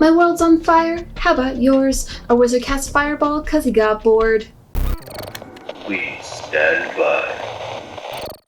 My world's on fire, how about yours? A wizard cast a fireball cause he got bored. Please stand by.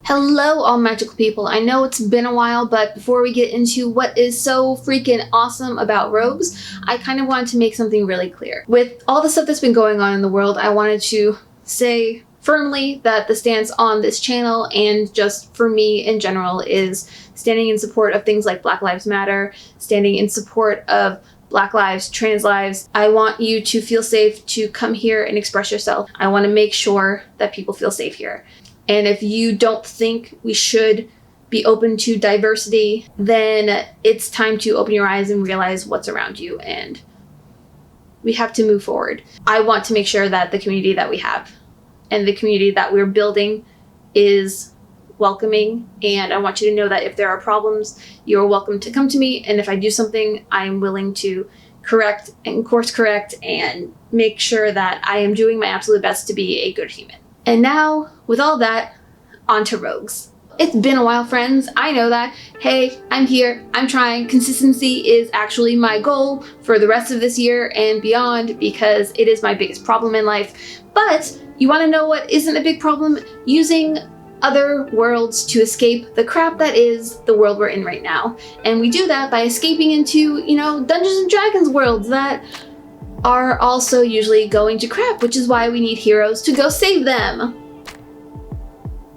Hello all magical people. I know it's been a while, but before we get into what is so freaking awesome about rogues, I kind of wanted to make something really clear. With all the stuff that's been going on in the world, I wanted to say firmly that the stance on this channel and just for me in general is standing in support of things like Black Lives Matter, standing in support of Black lives, trans lives. I want you to feel safe to come here and express yourself. I want to make sure that people feel safe here. And if you don't think we should be open to diversity, then it's time to open your eyes and realize what's around you, and we have to move forward. I want to make sure that the community that we have and the community that we're building is welcoming, and I want you to know that if there are problems, you're welcome to come to me, and if I do something, I'm willing to correct and course correct and make sure that I am doing my absolute best to be a good human. And now, with all that, on to rogues. It's been a while, friends. I know that. Hey, I'm here. I'm trying. Consistency is actually my goal for the rest of this year and beyond because it is my biggest problem in life. But you want to know what isn't a big problem? Using other worlds to escape the crap that is the world we're in right now. And we do that by escaping into, Dungeons and Dragons worlds that are also usually going to crap, which is why we need heroes to go save them.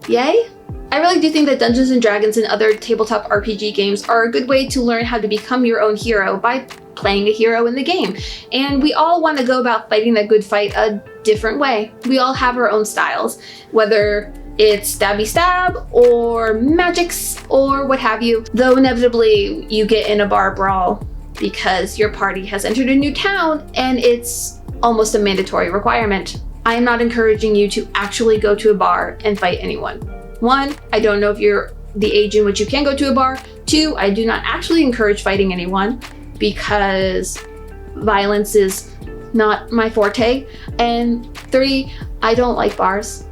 Yay? I really do think that Dungeons and Dragons and other tabletop RPG games are a good way to learn how to become your own hero by playing a hero in the game. And we all want to go about fighting that good fight a different way. We all have our own styles, whether it's stabby stab or magics or what have you, though inevitably you get in a bar brawl because your party has entered a new town and it's almost a mandatory requirement. I am not encouraging you to actually go to a bar and fight anyone. 1, I don't know if you're the age in which you can go to a bar. 2, I do not actually encourage fighting anyone because violence is not my forte. And 3, I don't like bars.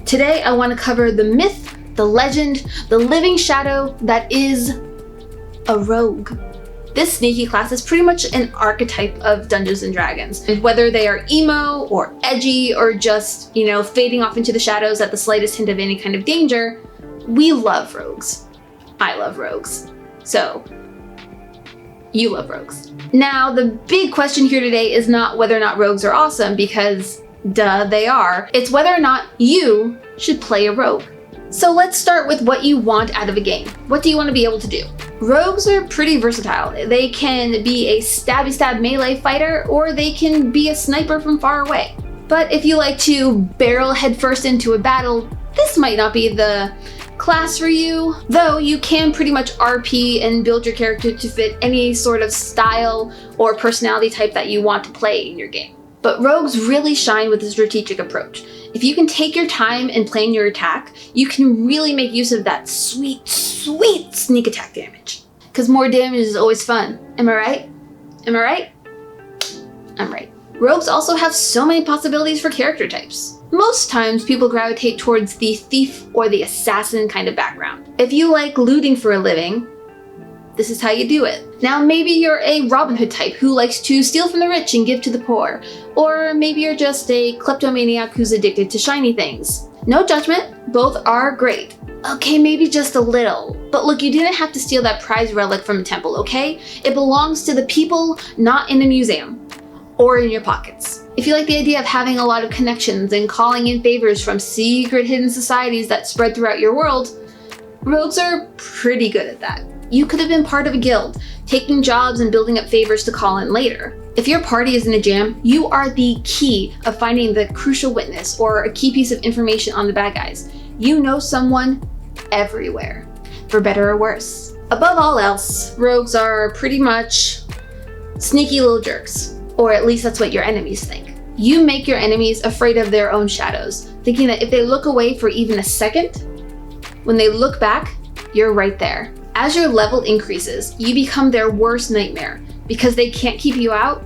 Today, I want to cover the myth, the legend, the living shadow that is a rogue. This sneaky class is pretty much an archetype of Dungeons and Dragons. And whether they are emo or edgy or just, fading off into the shadows at the slightest hint of any kind of danger, we love rogues. I love rogues. So, you love rogues. Now, the big question here today is not whether or not rogues are awesome, because duh, they are. It's whether or not you should play a rogue. So let's start with what you want out of a game. What do you want to be able to do? Rogues are pretty versatile. They can be a stabby stab melee fighter, or they can be a sniper from far away. But if you like to barrel headfirst into a battle, this might not be the class for you, though you can pretty much RP and build your character to fit any sort of style or personality type that you want to play in your game. But rogues really shine with a strategic approach. If you can take your time in playing your attack, you can really make use of that sweet, sweet sneak attack damage. Because more damage is always fun. Am I right? Am I right? I'm right. Rogues also have so many possibilities for character types. Most times people gravitate towards the thief or the assassin kind of background. If you like looting for a living, this is how you do it. Now maybe you're a Robin Hood type who likes to steal from the rich and give to the poor. Or maybe you're just a kleptomaniac who's addicted to shiny things. No judgment, both are great. Okay, maybe just a little. But look, you didn't have to steal that prize relic from a temple, okay? It belongs to the people, not in a museum. Or in your pockets. If you like the idea of having a lot of connections and calling in favors from secret hidden societies that spread throughout your world, rogues are pretty good at that. You could have been part of a guild, taking jobs and building up favors to call in later. If your party is in a jam, you are the key of finding the crucial witness or a key piece of information on the bad guys. You know someone everywhere, for better or worse. Above all else, rogues are pretty much sneaky little jerks, or at least that's what your enemies think. You make your enemies afraid of their own shadows, thinking that if they look away for even a second, when they look back, you're right there. As your level increases, you become their worst nightmare because they can't keep you out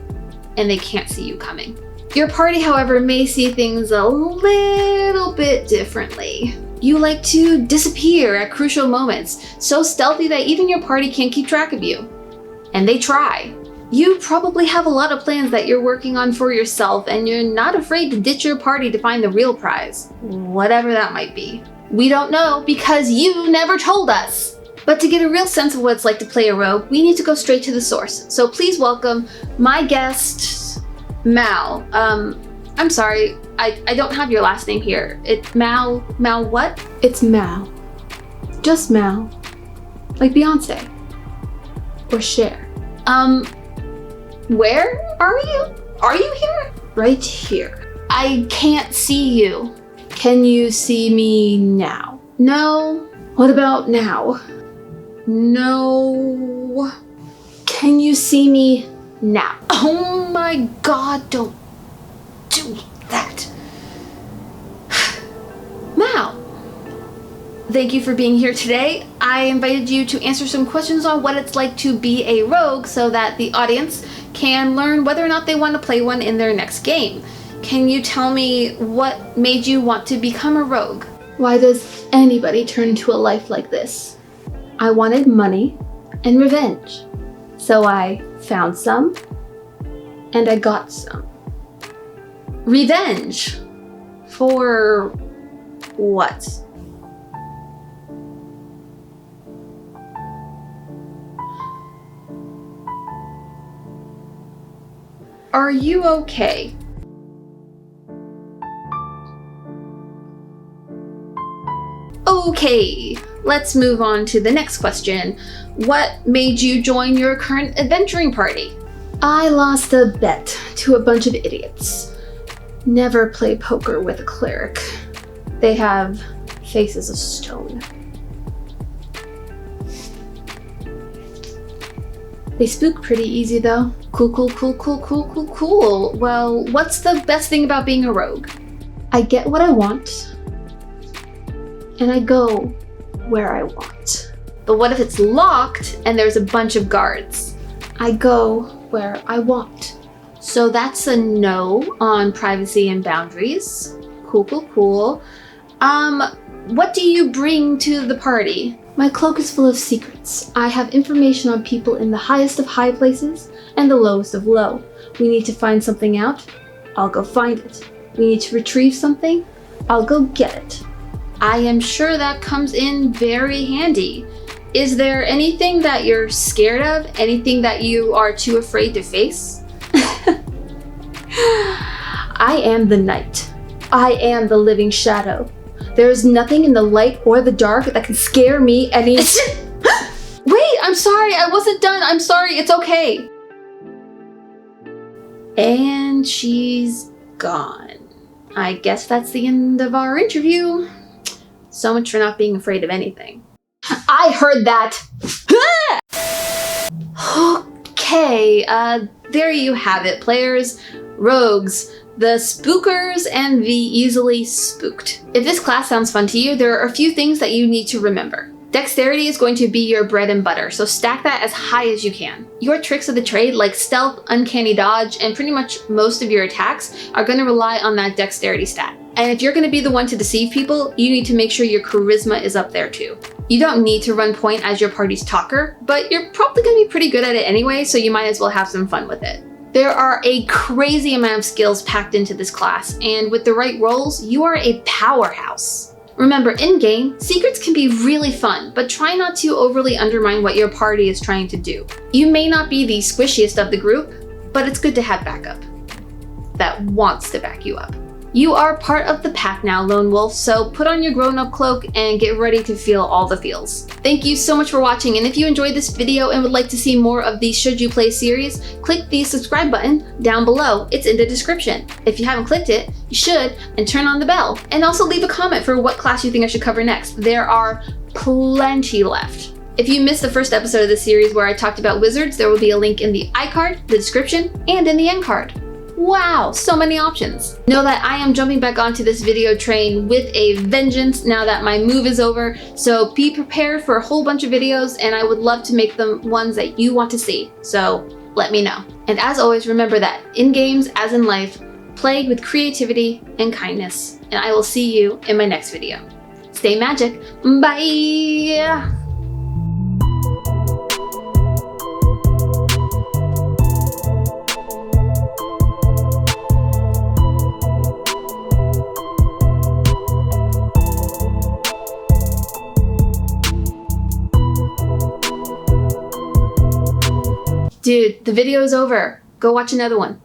and they can't see you coming. Your party, however, may see things a little bit differently. You like to disappear at crucial moments, so stealthy that even your party can't keep track of you. and they try. You probably have a lot of plans that you're working on for yourself, and you're not afraid to ditch your party to find the real prize, whatever that might be. We don't know because you never told us. But to get a real sense of what it's like to play a rogue, we need to go straight to the source. So please welcome my guest, Mal. I'm sorry, I don't have your last name here. It's Mal what? It's Mal. Just Mal. Like Beyonce. Or Cher. Where are you? Are you here? Right here. I can't see you. Can you see me now? No. What about now? No. Can you see me now? Oh my god, don't do that. Mal, thank you for being here today. I invited you to answer some questions on what it's like to be a rogue so that the audience can learn whether or not they want to play one in their next game. Can you tell me what made you want to become a rogue? Why does anybody turn to a life like this? I wanted money and revenge. So I found some, and I got some. Revenge? For what? Are you okay? Okay, let's move on to the next question. What made you join your current adventuring party? I lost a bet to a bunch of idiots. Never play poker with a cleric. They have faces of stone. They spook pretty easy though. Cool. Well, what's the best thing about being a rogue? I get what I want, and I go where I want. But what if it's locked and there's a bunch of guards? I go where I want. So that's a no on privacy and boundaries. Cool. What do you bring to the party? My cloak is full of secrets. I have information on people in the highest of high places and the lowest of low. We need to find something out. I'll go find it. We need to retrieve something. I'll go get it. I am sure that comes in very handy. Is there anything that you're scared of? Anything that you are too afraid to face? I am the night. I am the living shadow. There is nothing in the light or the dark that can scare me any- Wait, I'm sorry, I wasn't done. I'm sorry, it's okay. And she's gone. I guess that's the end of our interview. So much for not being afraid of anything. I heard that! Okay, there you have it, players. Rogues, the spookers and the easily spooked. If this class sounds fun to you, there are a few things that you need to remember. Dexterity is going to be your bread and butter, so stack that as high as you can. Your tricks of the trade, like stealth, uncanny dodge, and pretty much most of your attacks, are going to rely on that dexterity stat. And if you're going to be the one to deceive people, you need to make sure your charisma is up there too. You don't need to run point as your party's talker, but you're probably going to be pretty good at it anyway, so you might as well have some fun with it. There are a crazy amount of skills packed into this class, and with the right rolls, you are a powerhouse. Remember, in-game, secrets can be really fun, but try not to overly undermine what your party is trying to do. You may not be the squishiest of the group, but it's good to have backup that wants to back you up. You are part of the pack now, Lone Wolf, so put on your grown-up cloak and get ready to feel all the feels. Thank you so much for watching, and if you enjoyed this video and would like to see more of the Should You Play series, click the subscribe button down below. It's in the description. If you haven't clicked it, you should, and turn on the bell. And also leave a comment for what class you think I should cover next. There are plenty left. If you missed the first episode of this series where I talked about wizards, there will be a link in the iCard, the description, and in the end card. Wow, so many options. Know that I am jumping back onto this video train with a vengeance now that my move is over, so be prepared for a whole bunch of videos, and I would love to make them ones that you want to see, so let me know. And as always, remember that in games, as in life, play with creativity and kindness, and I will see you in my next video. Stay magic. Bye! Dude, the video is over. Go watch another one.